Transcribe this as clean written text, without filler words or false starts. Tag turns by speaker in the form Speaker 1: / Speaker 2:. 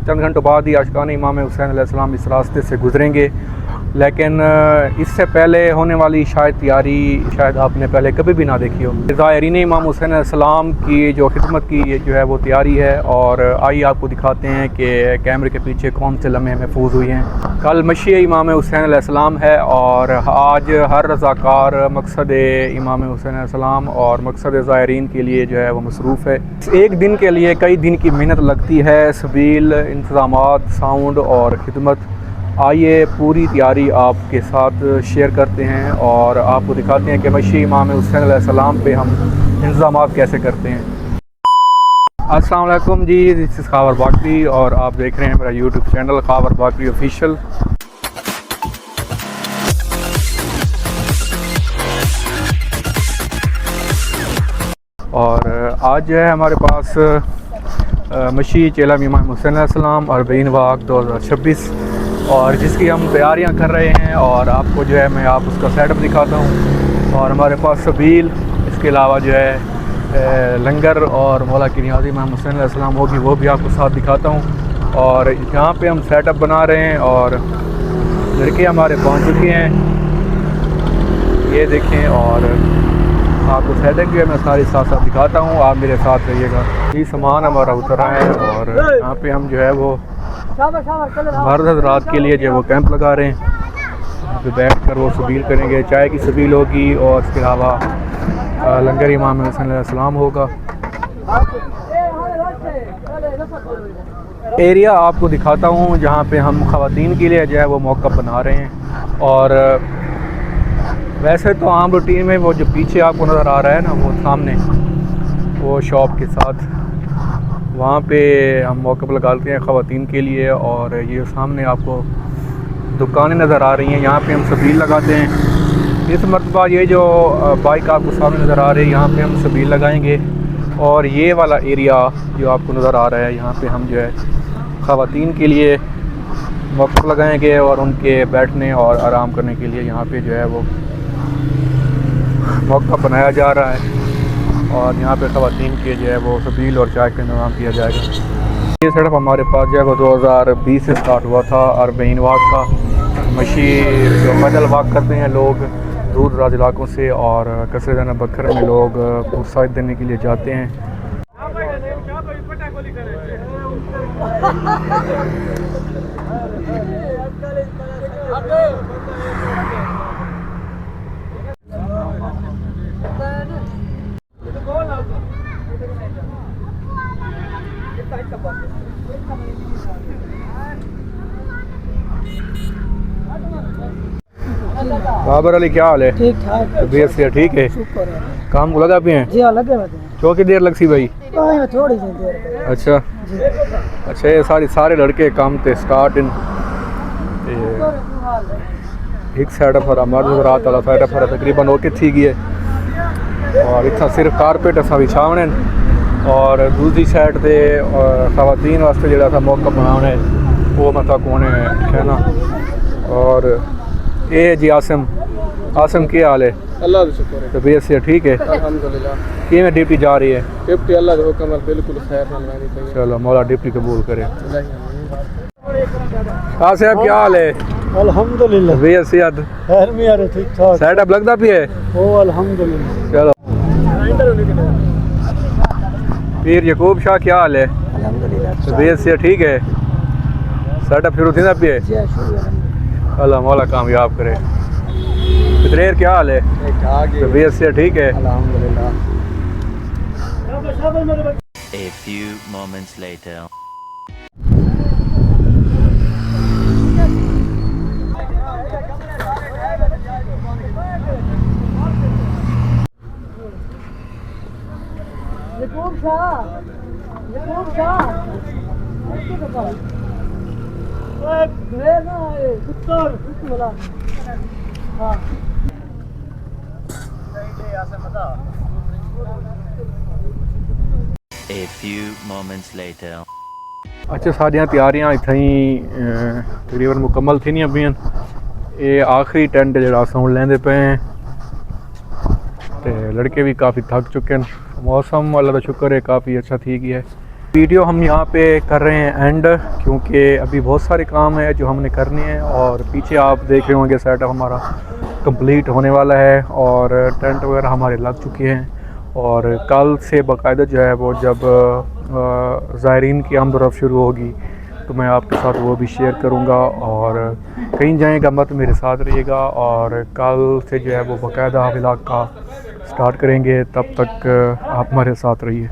Speaker 1: चंद घंटों बाद ही आशिकाने इमाम हुसैन अलैहिस्सलाम इस रास्ते से गुजरेंगे। लेकिन इससे पहले होने वाली शायद तैयारी शायद आपने पहले कभी भी ना देखी हो। ज़ायरीन इमाम हुसैन अलैहिस्सलाम की जो खिदमत की जो है वो तैयारी है, और आइए आपको दिखाते हैं कि कैमरे के पीछे कौन से लम्हे महफूज हुए हैं। कल मशी इमाम हुसैन अलैहिस्सलाम है और आज हर रज़ाकार मकसद इमाम हुसैन अलैहिस्सलाम और मकसद ज़ायरीन के लिए जो है वो मसरूफ़ है। एक दिन के लिए कई दिन की मेहनत लगती है, सबील, इंतज़ामात, साउंड और खिदमत। आइए पूरी तैयारी आपके साथ शेयर करते हैं और आपको दिखाते हैं कि मशी इमाम हुसैन अलैहिस्सलाम पे हम इंतज़ामात कैसे करते हैं। अस्सलाम वालेकुम जी, दिस इज़ खावर बाकरी और आप देख रहे हैं मेरा यूट्यूब चैनल खावर बाकरी ऑफिशियल। और आज जो है हमारे पास मशी चेला इमाम हुसैन अलैहिस्सलाम और बीन वाक 2026 और जिसकी हम तैयारियां कर रहे हैं, और आपको जो है मैं उसका सेटअप दिखाता हूं। और हमारे पास सबील, इसके अलावा जो है लंगर और मौला की नियाज़ी इमाम हुसैन अलैहिस्सलाम होगी, वो भी आपको साथ दिखाता हूं। और यहाँ पे हम सेटअप बना रहे हैं और लड़के हमारे पहुँच चुके हैं, ये देखें। और आपको सेटअप जो है मैं सारी साथ साथ दिखाता हूँ, आप मेरे साथ रहिएगा। ये सामान हमारा उतरा है और यहाँ पे हम जो है वो मर्द हज़रात के लिए जो वो कैंप लगा रहे हैं। यहाँ पे बैठ कर वो सबील करेंगे, चाय की सबील होगी और इसके अलावा लंगर इमाम हुसैन अलैहिस्सलाम होगा। एरिया आपको दिखाता हूँ जहाँ पे हम ख़वातीन के लिए जो है वो मौका बना रहे हैं। और वैसे तो आम रूटीन में वो जो पीछे आपको नज़र आ रहा है ना, वो सामने वो शॉप के साथ, वहाँ पे हम मौक़िफ़ लगाते हैं ख़वातीन के लिए। और ये सामने आपको दुकानें नज़र आ रही हैं, यहाँ पे हम सबील लगाते हैं। इस मरतबा ये जो बाइक आपको सामने नज़र आ रही है, यहाँ पे हम सबील लगाएंगे। और ये वाला एरिया जो आपको नज़र आ रहा है, यहाँ पे हम जो है ख़वातीन के लिए मौक़िफ़ लगाएंगे और उनके बैठने और आराम करने के लिए यहाँ पे जो है वो मौका बनाया जा रहा है। और यहाँ पे ख़वातीन के जो है वो सबील और चाय का इंतज़ाम किया जाएगा। ये सेटअप हमारे पास जो है वो 2020 से स्टार्ट हुआ था। और बीन वाक का मशी जो पैदल वाक करते हैं लोग दूर दराज इलाकों से, और कसरत बकर में लोग प्रोत्साहित देने के लिए जाते हैं। बाबर अली, क्या हाल है? ठीक ठाक, तबीयत से ठीक है? काम को लगा भी हैं? जी लगे हुए हैं। क्यों की देर लग सी भाई? थोड़ी सी देर। अच्छा अच्छा, ये सारे लड़के काम थे स्टार्ट इन एक साइड पर हमारे रात वाला साइड पर तकरीबन ओके थी गई है। और इतना सिर्फ कारपेट असा बिछावने और दूसरी साइड से ख़वातीन वास्ते जो था मौका बनाने वो मतलब कोने कहना। और ये जी आसम क्या हाल है?
Speaker 2: अल्लाह का शुक्र है,
Speaker 1: तबीयत से ठीक है?
Speaker 2: अल्हम्दुलिल्लाह।
Speaker 1: किवें ड्यूटी जा रही है?
Speaker 2: ड्यूटी अल्लाह के हुक्म है, बिल्कुल खैर है।
Speaker 1: चलो मौला ड्यूटी कबूल करे। हाँ साहब, क्या हाल है?
Speaker 2: अल्हम्दुलिल्लाह,
Speaker 1: तबीयत सेहत
Speaker 2: खैर में यार, ठीक ठाक।
Speaker 1: सेटअप लगता भी है?
Speaker 2: ओ अल्हम्दुलिल्लाह।
Speaker 1: चलो पीर यकूब शाह, क्या हाल है?
Speaker 2: अल्हम्दुलिल्लाह,
Speaker 1: तबीयत से ठीक है? सेटअप शुरू थी ना पे? अल्लाह मौला कामयाब करे। फितरेर, क्या हाल है? तबीयत से ठीक है?
Speaker 2: अल्हम्दुलिल्लाह।
Speaker 3: A few moments later. A few moments later.
Speaker 1: अच्छा, सारियां तैयारियां इत्थै ही तकरीबन मुकम्मल थी नहीं पियां। ये आखिरी टेंट जो साउंड लेंदे पे हैं ते लड़के भी काफ़ी थक चुके हैं। मौसम अल्लाह का शुक्र है काफ़ी अच्छा थी गया है। वीडियो हम यहाँ पे कर रहे हैं एंड, क्योंकि अभी बहुत सारे काम है जो हमने करने हैं। और पीछे आप देख रहे होंगे सेटअप हमारा कंप्लीट होने वाला है और टेंट वगैरह हमारे लग चुके हैं। और कल से बाकायदा जो है वो जब ज़ायरीन की आमद-ओ-रफ़्त शुरू होगी तो मैं आपके साथ वो भी शेयर करूँगा। और कहीं जाएगा मत, मेरे साथ रहिएगा। और कल से जो है वो बाकायदा व्लॉग का स्टार्ट करेंगे, तब तक आप हमारे साथ रहिए।